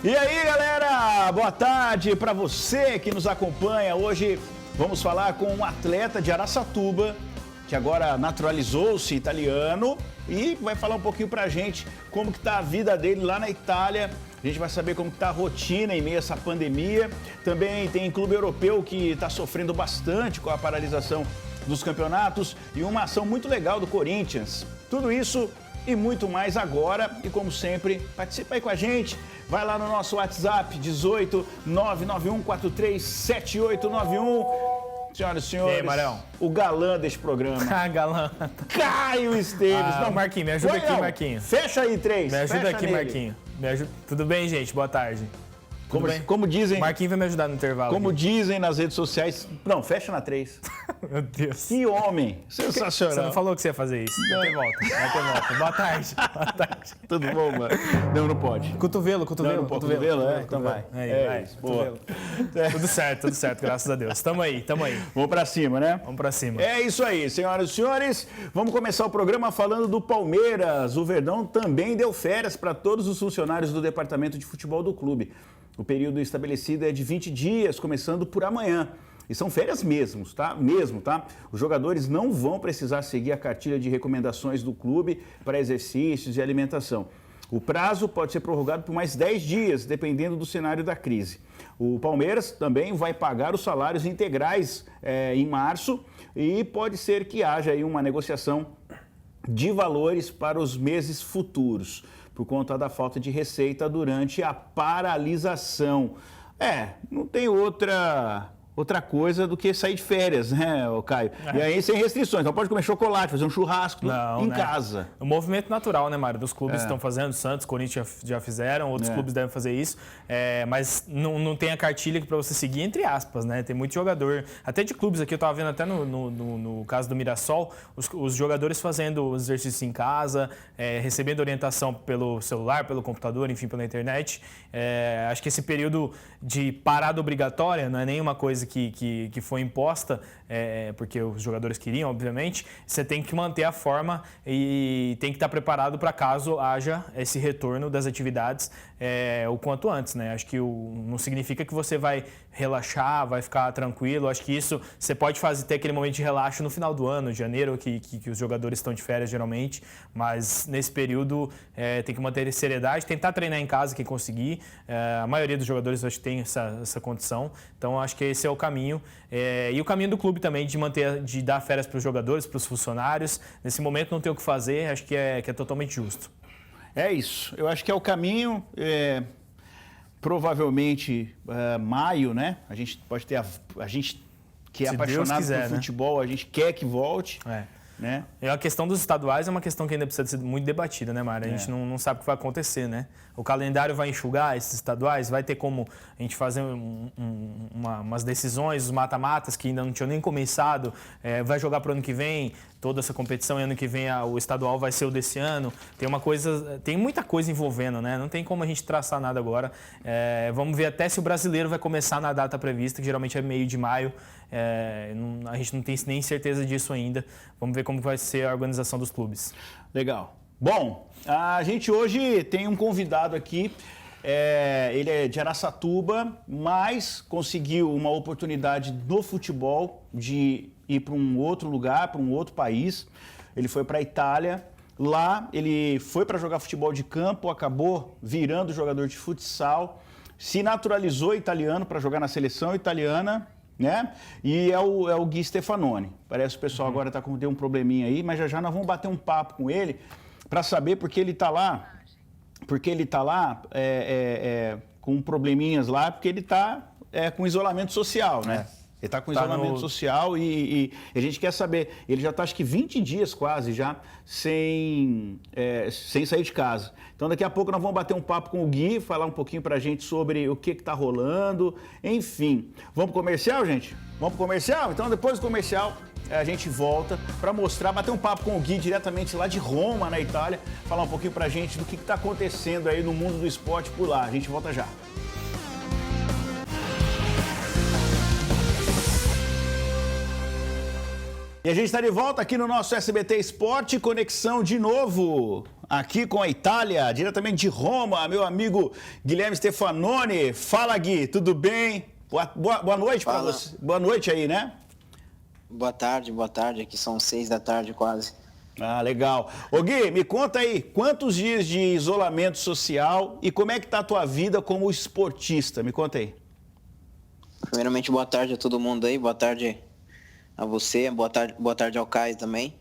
E aí, galera, boa tarde para você que nos acompanha. Hoje vamos falar com um atleta de Araçatuba, que agora naturalizou-se italiano e vai falar um pouquinho pra gente como que tá a vida dele lá na Itália. A gente vai saber como que tá a rotina em meio a essa pandemia. Também tem clube europeu que está sofrendo bastante com a paralisação dos campeonatos e uma ação muito legal do Corinthians. Tudo isso e muito mais agora. E como sempre, participa aí com a gente. Vai lá no nosso WhatsApp, 18 991 43 7891. Senhoras e senhores, e aí, Marão? O galã desse programa. Ah, galã. Caio Esteves. Não, Marquinhos, me ajuda aqui, Marquinhos. Fecha aí, 3. Me ajuda Fecha aqui, nele. Marquinhos. Me ajuda. Tudo bem, gente? Boa tarde. Como dizem... Marquinhos vai me ajudar no intervalo. Como aqui. dizem nas redes sociais... Não, fecha na 3. Meu Deus. Que homem. Sensacional. Você não falou que você ia fazer isso. Vai ter volta. Vai ter volta. Boa tarde. Boa tarde. Tudo bom, mano? Não pode. Cotovelo. Não pode. Cotovelo? Então vai. Vai. Isso, boa. Tudo certo, graças a Deus. Tamo aí. Vamos pra cima, né? Vamos pra cima. É isso aí, senhoras e senhores. Vamos começar o programa falando do Palmeiras. O Verdão também deu férias para todos os funcionários do departamento de futebol do clube. O período estabelecido é de 20 dias, começando por amanhã. E são férias mesmo, tá? Os jogadores não vão precisar seguir a cartilha de recomendações do clube para exercícios e alimentação. O prazo pode ser prorrogado por mais 10 dias, dependendo do cenário da crise. O Palmeiras também vai pagar os salários integrais em março e pode ser que haja aí uma negociação de valores para os meses futuros, por conta da falta de receita durante a paralisação. Não tem outra coisa do que sair de férias, né, Caio? E aí sem restrições, então pode comer chocolate, fazer um churrasco em casa. O movimento natural, né, Mário? Dos clubes estão fazendo, Santos, Corinthians já fizeram, outros clubes devem fazer isso, mas não tem a cartilha para você seguir, entre aspas, né? Tem muito jogador, até de clubes aqui, eu estava vendo até no caso do Mirassol, os jogadores fazendo os exercícios em casa, recebendo orientação pelo celular, pelo computador, enfim, pela internet. Acho que esse período de parada obrigatória não é nenhuma coisa que foi imposta, porque os jogadores queriam, obviamente. Você tem que manter a forma e tem que estar preparado para caso haja esse retorno das atividades o quanto antes, né? Acho que não significa que você vai relaxar, vai ficar tranquilo. Acho que isso você pode ter aquele momento de relaxo no final do ano, janeiro, que os jogadores estão de férias geralmente, mas nesse período tem que manter seriedade, tentar treinar em casa quem conseguir. A maioria dos jogadores acho que tem essa condição, então acho que esse é o caminho. E o caminho do clube também de dar férias para os jogadores, para os funcionários. Nesse momento não tem o que fazer, acho que é totalmente justo. É isso, eu acho que é o caminho, provavelmente maio, né? A gente pode ter, a gente que é apaixonado por futebol, a gente quer que volte. Né? E a questão dos estaduais é uma questão que ainda precisa ser muito debatida, né, Mário? A gente não sabe o que vai acontecer, né? O calendário vai enxugar esses estaduais, vai ter como a gente fazer umas decisões, os mata-matas que ainda não tinham nem começado, vai jogar para o ano que vem, toda essa competição, e ano que vem o estadual vai ser o desse ano. Tem muita coisa envolvendo, né? Não tem como a gente traçar nada agora. Vamos ver até se o brasileiro vai começar na data prevista, que geralmente é meio de maio. A gente não tem nem certeza disso ainda. Vamos ver como vai ser a organização dos clubes. Legal. Bom, a gente hoje tem um convidado aqui. Ele é de Araçatuba, mas conseguiu uma oportunidade no futebol de ir para um outro lugar, para um outro país. Ele foi para a Itália. Lá ele foi para jogar futebol de campo, acabou virando jogador de futsal, se naturalizou italiano para jogar na seleção italiana, né? E é o Gui Stefanoni. Parece que o pessoal agora tem um probleminha aí, mas já nós vamos bater um papo com ele para saber porque ele está lá. Porque ele está lá com probleminhas lá, porque ele está com isolamento social, né? Ele está com isolamento social e a gente quer saber. Ele já está, acho que 20 dias quase já sem sair de casa. Então, daqui a pouco nós vamos bater um papo com o Gui, falar um pouquinho para a gente sobre o que está rolando. Enfim, vamos pro comercial, gente? Vamos pro comercial? Então, depois do comercial, a gente volta para mostrar, bater um papo com o Gui diretamente lá de Roma, na Itália, falar um pouquinho para a gente do que está acontecendo aí no mundo do esporte por lá. A gente volta já. E a gente está de volta aqui no nosso SBT Esporte Conexão de novo. aqui com a Itália, diretamente de Roma, meu amigo Guilherme Stefanoni. Fala, Gui, tudo bem? Boa noite para você. Boa noite aí, né? Boa tarde. Aqui são 6 da tarde quase. Ah, legal. Ô Gui, me conta aí, quantos dias de isolamento social e como é que tá a tua vida como esportista? Me conta aí. Primeiramente, boa tarde a todo mundo aí, boa tarde a você, boa tarde ao Caio também.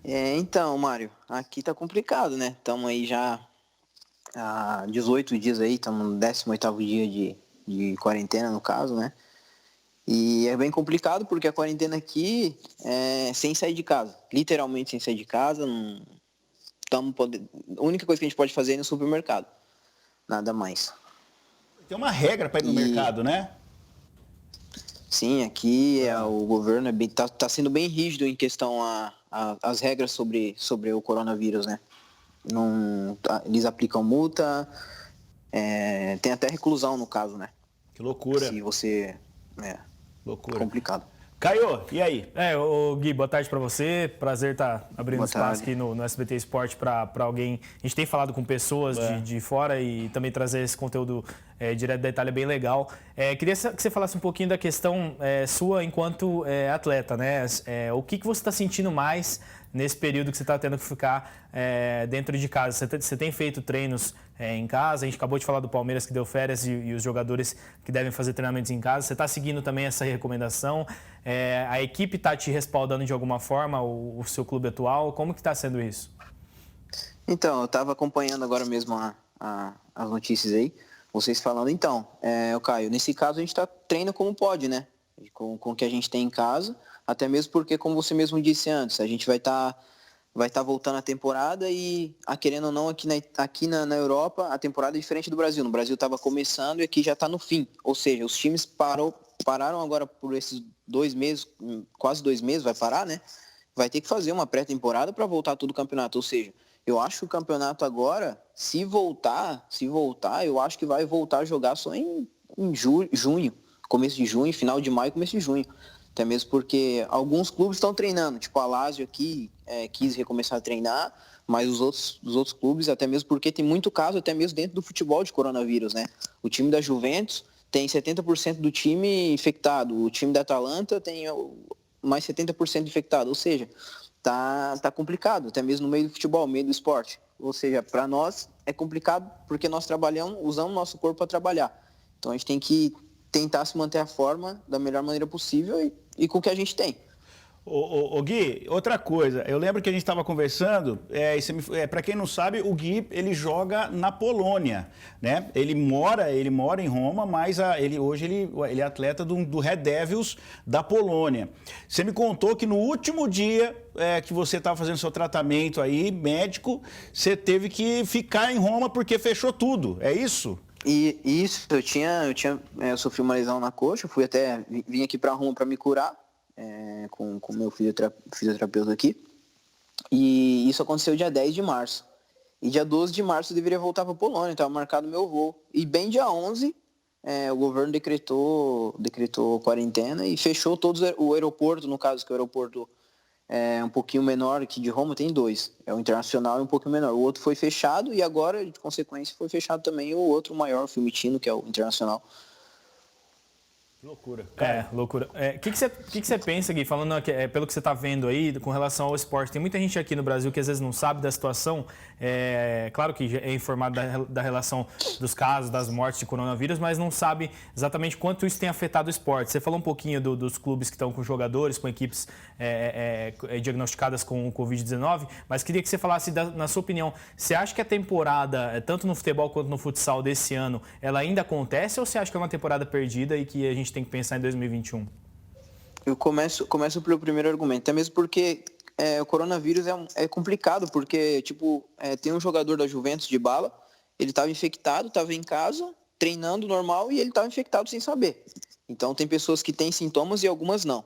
Então, Mário, aqui tá complicado, né? Estamos aí já há 18 dias aí, estamos no 18º dia de quarentena, no caso, né? E é bem complicado porque a quarentena aqui é sem sair de casa, literalmente sem sair de casa, não a única coisa que a gente pode fazer é ir no supermercado, nada mais. Tem uma regra para ir no mercado, né? Sim, aqui o governo tá sendo bem rígido em questão às regras sobre o coronavírus, né? Eles aplicam multa, tem até reclusão no caso, né? Que loucura. Se você... Loucura. Complicado. Caio, e aí? Ô Gui, boa tarde para você. Prazer estar abrindo espaço aqui no SBT Esporte para alguém. A gente tem falado com pessoas de fora e também trazer esse conteúdo direto da Itália bem legal. Queria que você falasse um pouquinho da questão sua enquanto atleta, né? O que você está sentindo mais nesse período que você está tendo que ficar dentro de casa? Você tem feito treinos em casa? A gente acabou de falar do Palmeiras que deu férias e os jogadores que devem fazer treinamentos em casa. Você está seguindo também essa recomendação? A equipe está te respaldando de alguma forma, o seu clube atual? Como que está sendo isso? Então, eu estava acompanhando agora mesmo as notícias aí, vocês falando. Então, Caio, nesse caso a gente está treinando como pode, né? Com o que a gente tem em casa, até mesmo porque, como você mesmo disse antes, a gente vai estar voltando a temporada e, querendo ou não, aqui na Europa, a temporada é diferente do Brasil. No Brasil estava começando e aqui já está no fim. Ou seja, os times pararam agora por esses 2 meses, quase 2 meses, vai parar, né? Vai ter que fazer uma pré-temporada para voltar todo o campeonato. Ou seja, eu acho que o campeonato agora, se voltar, eu acho que vai voltar a jogar só em junho, começo de junho, final de maio, começo de junho. Até mesmo porque alguns clubes estão treinando, tipo a Lazio aqui quis recomeçar a treinar, mas os outros clubes, até mesmo porque tem muito caso, até mesmo dentro do futebol de coronavírus, né? O time da Juventus tem 70% do time infectado, o time da Atalanta tem mais 70% infectado, ou seja, tá complicado, até mesmo no meio do futebol, no meio do esporte. Ou seja, para nós é complicado porque nós usamos nosso corpo para trabalhar. Então a gente tem que tentar se manter a forma da melhor maneira possível e com o que a gente tem. Ô Gui, outra coisa, eu lembro que a gente estava conversando, para quem não sabe, o Gui, ele joga na Polônia, né? Ele mora em Roma, mas hoje ele é atleta do Red Devils da Polônia. Você me contou que no último dia que você estava fazendo seu tratamento aí, médico, você teve que ficar em Roma porque fechou tudo, é isso? E isso, eu sofri uma lesão na coxa, vim aqui para Roma para me curar, com o meu fisioterapeuta aqui, e isso aconteceu dia 10 de março. E dia 12 de março eu deveria voltar para a Polônia, estava marcado meu voo. E bem dia 11, o governo decretou quarentena e fechou o aeroporto, no caso que o aeroporto é um pouquinho menor aqui de Roma, tem 2. É o Internacional e um pouquinho menor. O outro foi fechado e agora, de consequência, foi fechado também o outro maior, o Fiumicino, que é o Internacional. Loucura. Loucura. O que você pensa, Gui, falando pelo que você está vendo aí, com relação ao esporte? Tem muita gente aqui no Brasil que às vezes não sabe da situação. Claro que é informado da relação dos casos, das mortes de coronavírus, mas não sabe exatamente quanto isso tem afetado o esporte. Você falou um pouquinho dos clubes que estão com jogadores, com equipes diagnosticadas com o Covid-19, mas queria que você falasse, na sua opinião, você acha que a temporada, tanto no futebol quanto no futsal desse ano, ela ainda acontece ou você acha que é uma temporada perdida e que a gente tem que pensar em 2021? Eu começo pelo primeiro argumento, até mesmo porque o coronavírus é complicado, porque tem um jogador da Juventus de Bala, ele estava infectado, estava em casa, treinando normal e ele estava infectado sem saber. Então tem pessoas que têm sintomas e algumas não.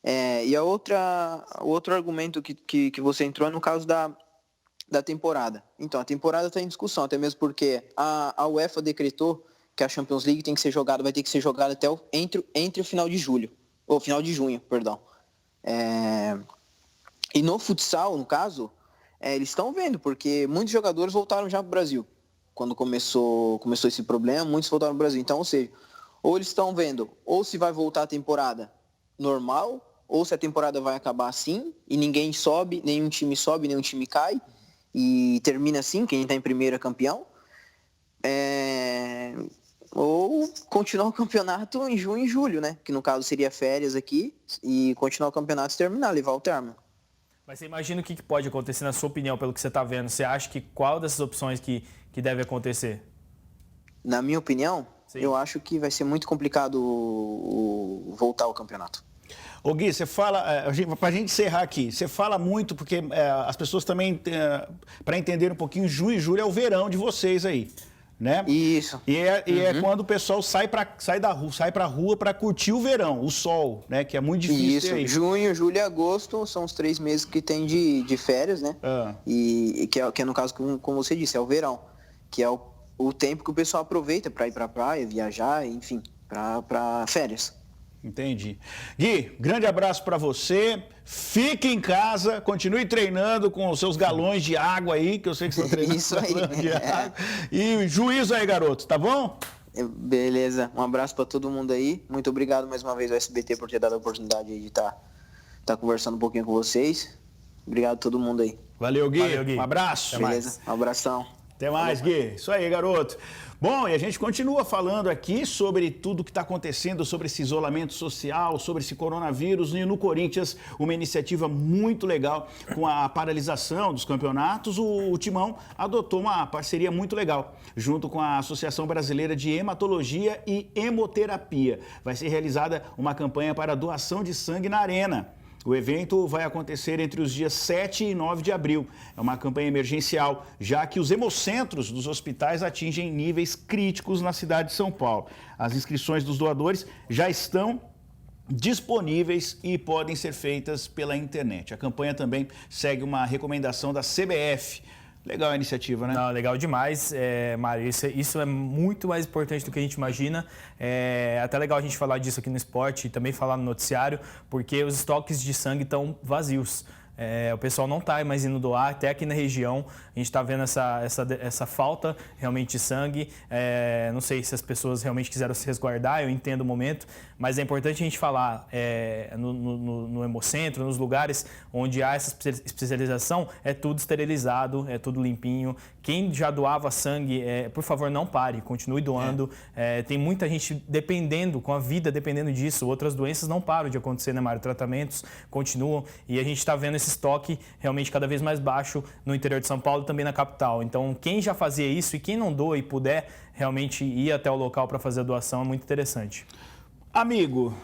E o outro argumento que você entrou é no caso da temporada. Então a temporada está em discussão, até mesmo porque a UEFA decretou que a Champions League vai ter que ser jogada até entre o final de final de junho, perdão. E no futsal, no caso, eles estão vendo, porque muitos jogadores voltaram já para o Brasil. Quando começou esse problema, muitos voltaram para o Brasil. Então, ou seja, ou eles estão vendo ou se vai voltar a temporada normal, ou se a temporada vai acabar assim, e ninguém sobe, nenhum time cai, e termina assim, quem está em primeiro é campeão. Ou continuar o campeonato em junho e julho, né? Que no caso seria férias aqui, e continuar o campeonato e terminar, levar o término. Mas você imagina o que pode acontecer, na sua opinião, pelo que você está vendo? Você acha que qual dessas opções que deve acontecer? Na minha opinião, Sim. Eu acho que vai ser muito complicado voltar ao campeonato. Ô Gui, você fala, para a gente encerrar aqui, você fala muito, porque as pessoas também, para entender um pouquinho, junho e julho é o verão de vocês aí, né? Isso. E é quando o pessoal sai para rua para curtir o verão, o sol, né? Que é muito difícil. Isso, aí. junho, julho e agosto são os 3 meses que tem de férias, né? E que é no caso, como você disse, é o verão, que é o tempo que o pessoal aproveita para ir para a praia, viajar, enfim, para férias. Entendi. Gui, grande abraço para você. Fique em casa, continue treinando com os seus galões de água aí, que eu sei que estão treinando. Isso aí. De água. E juízo aí, garoto, tá bom? Beleza. Um abraço para todo mundo aí. Muito obrigado mais uma vez ao SBT por ter dado a oportunidade aí de estar conversando um pouquinho com vocês. Obrigado a todo mundo aí. Valeu, Gui. Valeu, Gui. Um abraço. Beleza. Um abração. Até mais, Gui. Isso aí, garoto. Bom, e a gente continua falando aqui sobre tudo que está acontecendo, sobre esse isolamento social, sobre esse coronavírus. E no Corinthians, uma iniciativa muito legal com a paralisação dos campeonatos. O Timão adotou uma parceria muito legal, junto com a Associação Brasileira de Hematologia e Hemoterapia. Vai ser realizada uma campanha para doação de sangue na Arena. O evento vai acontecer entre os dias 7 e 9 de abril. É uma campanha emergencial, já que os hemocentros dos hospitais atingem níveis críticos na cidade de São Paulo. As inscrições dos doadores já estão disponíveis e podem ser feitas pela internet. A campanha também segue uma recomendação da CBF. Legal a iniciativa, né? Não, legal demais, Mário. Isso é muito mais importante do que a gente imagina. É até legal a gente falar disso aqui no esporte e também falar no noticiário, porque os estoques de sangue estão vazios. O pessoal não está mais indo doar, até aqui na região a gente está vendo essa falta realmente de sangue. Não sei se as pessoas realmente quiseram se resguardar, eu entendo o momento, mas é importante a gente falar no Hemocentro, nos lugares onde há essa especialização, é tudo esterilizado, é tudo limpinho. Quem já doava sangue, por favor, não pare, continue doando. Tem muita gente com a vida dependendo disso. Outras doenças não param de acontecer, né, Mário? Tratamentos continuam e a gente está vendo esse estoque realmente cada vez mais baixo no interior de São Paulo e também na capital. Então, quem já fazia isso e quem não doa e puder realmente ir até o local para fazer a doação é muito interessante. Amigo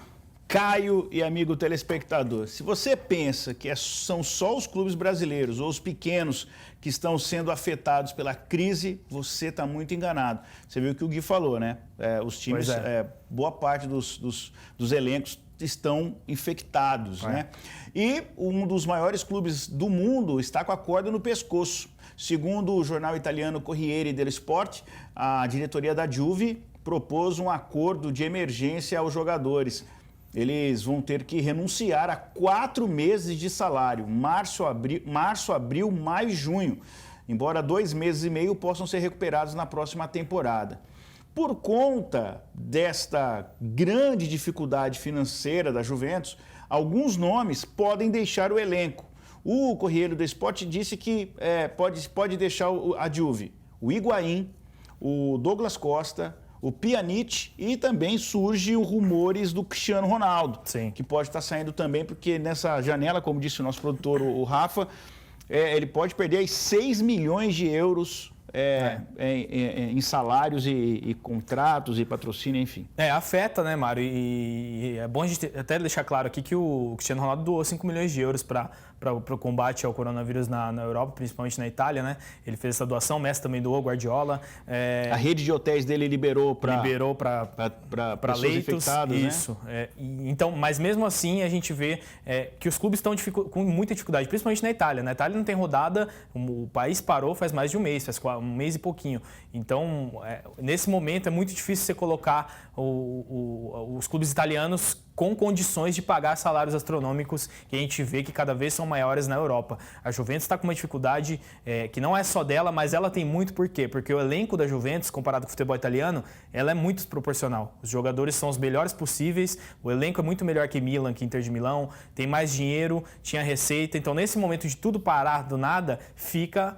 Caio e amigo telespectador, se você pensa que são só os clubes brasileiros ou os pequenos que estão sendo afetados pela crise, você está muito enganado. Você viu o que o Gui falou, né? Os times, boa parte dos elencos estão infectados, né? E um dos maiores clubes do mundo está com a corda no pescoço. Segundo o jornal italiano Corriere dello Sport, a diretoria da Juve propôs um acordo de emergência aos jogadores. Eles vão ter que renunciar a 4 meses de salário, março, abril, maio e junho, embora 2 meses e meio possam ser recuperados na próxima temporada. Por conta desta grande dificuldade financeira da Juventus, alguns nomes podem deixar o elenco. O Corriere dello Sport disse que pode deixar a Juve, o Higuaín, o Douglas Costa, o Pjanic e também surgem rumores do Cristiano Ronaldo, Sim. que pode estar saindo também, porque nessa janela, como disse o nosso produtor, o Rafa, ele pode perder aí 6 milhões de euros em salários e contratos e patrocínio, enfim. Afeta, né, Mário? E é bom a gente até deixar claro aqui que o Cristiano Ronaldo doou 5 milhões de euros para o combate ao coronavírus na Europa, principalmente na Itália, né? Ele fez essa doação, o Messi também doou, Guardiola. A rede de hotéis dele liberou para leitos, infectados, isso. Né? Então, mas mesmo assim a gente vê que os clubes estão com muita dificuldade, principalmente na Itália. Na Itália não tem rodada, o país parou faz mais de um mês, faz 1 mês e pouquinho. Então, nesse momento é muito difícil você colocar os clubes italianos com condições de pagar salários astronômicos que a gente vê que cada vez são maiores na Europa. A Juventus está com uma dificuldade que não é só dela, mas ela tem muito por quê? Porque o elenco da Juventus, comparado com o futebol italiano, ela é muito desproporcional. Os jogadores são os melhores possíveis, o elenco é muito melhor que Milan, que Inter de Milão, tem mais dinheiro, tinha receita. Então, nesse momento de tudo parar do nada,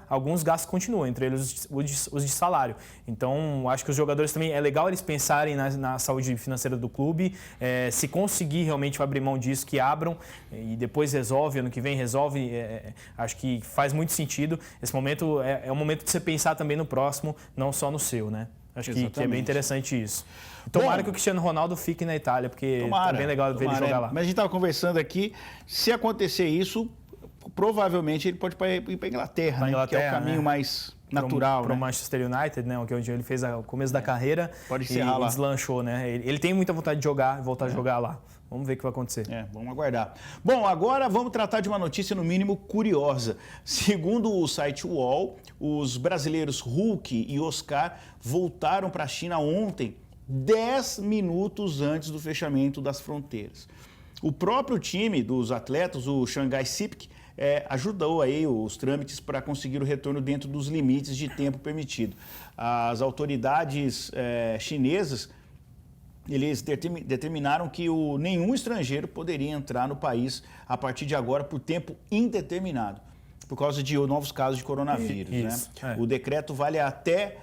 alguns gastos continuam, entre eles os de salário. Então, acho que os jogadores também, é legal eles pensarem na saúde financeira do clube, se conseguir realmente abrir mão disso, que abram e depois resolve, ano que vem resolve, acho que faz muito sentido. Esse momento é um momento de você pensar também no próximo, não só no seu, né? Acho que é bem interessante isso. Tomara que o Cristiano Ronaldo fique na Itália, porque é bem legal ver ele jogar lá. Mas a gente estava conversando aqui, se acontecer isso, provavelmente ele pode ir para a Inglaterra, né? Que é o caminho mais natural. Para o Manchester United, né? Onde ele fez o começo da carreira e deslanchou, né? Ele tem muita vontade de jogar, voltar a jogar lá. Vamos ver o que vai acontecer. Vamos aguardar. Bom, agora vamos tratar de uma notícia, no mínimo, curiosa. Segundo o site UOL, os brasileiros Hulk e Oscar voltaram para a China ontem, 10 minutos antes do fechamento das fronteiras. O próprio time dos atletas, o Shanghai SIPC, ajudou aí os trâmites para conseguir o retorno dentro dos limites de tempo permitido. As autoridades chinesas, eles determinaram que nenhum estrangeiro poderia entrar no país a partir de agora por tempo indeterminado, por causa de novos casos de coronavírus. Isso, né? O decreto vale até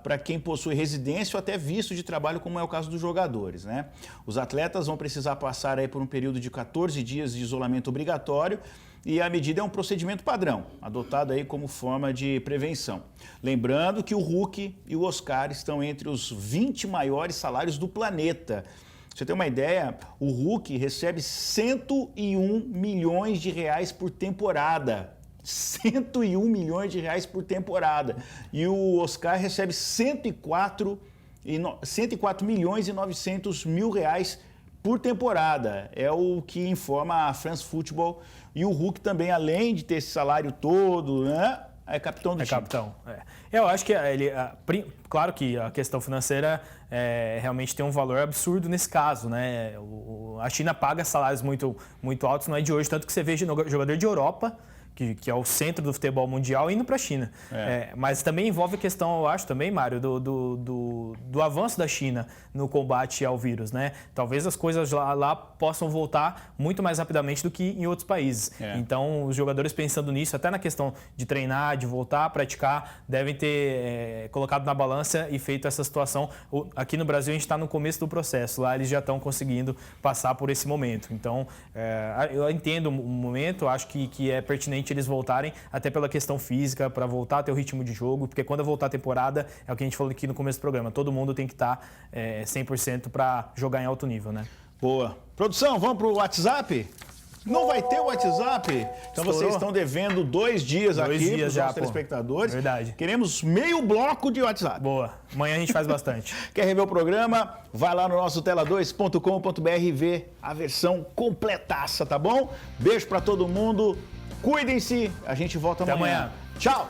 para quem possui residência ou até visto de trabalho, como é o caso dos jogadores. Né? Os atletas vão precisar passar aí por um período de 14 dias de isolamento obrigatório, e a medida é um procedimento padrão, adotado aí como forma de prevenção. Lembrando que o Hulk e o Oscar estão entre os 20 maiores salários do planeta. Pra você ter uma ideia, o Hulk recebe 101 milhões de reais por temporada. 101 milhões de reais por temporada. E o Oscar recebe 104 milhões e 900 mil reais por temporada. É o que informa a France Football. E o Hulk também, além de ter esse salário todo, né, é capitão do time. Capitão. Eu acho que claro que a questão financeira realmente tem um valor absurdo nesse caso, né? A China paga salários muito, muito altos, não é de hoje, tanto que você vê jogador de Europa, que é o centro do futebol mundial, indo para a China. Mas também envolve a questão, eu acho também, Mário, do avanço da China no combate ao vírus, né? Talvez as coisas lá possam voltar muito mais rapidamente do que em outros países. Então, os jogadores pensando nisso, até na questão de treinar, de voltar a praticar, devem ter colocado na balança e feito essa situação. Aqui no Brasil, a gente está no começo do processo. Lá, eles já estão conseguindo passar por esse momento. Então, eu entendo o momento, acho que é pertinente eles voltarem, até pela questão física, para voltar a ter o ritmo de jogo, porque quando voltar a temporada, é o que a gente falou aqui no começo do programa, todo mundo tem que estar 100% para jogar em alto nível, né? Boa. Produção, vamos para o WhatsApp? Não vai ter o WhatsApp? Então Estourou. Vocês estão devendo 2 dias aqui para os nossos telespectadores. Verdade. Queremos meio bloco de WhatsApp. Boa. Amanhã a gente faz bastante. Quer rever o programa? Vai lá no nosso tela2.com.br e vê a versão completaça, tá bom? Beijo para todo mundo. Cuidem-se. A gente volta Até amanhã. Tchau.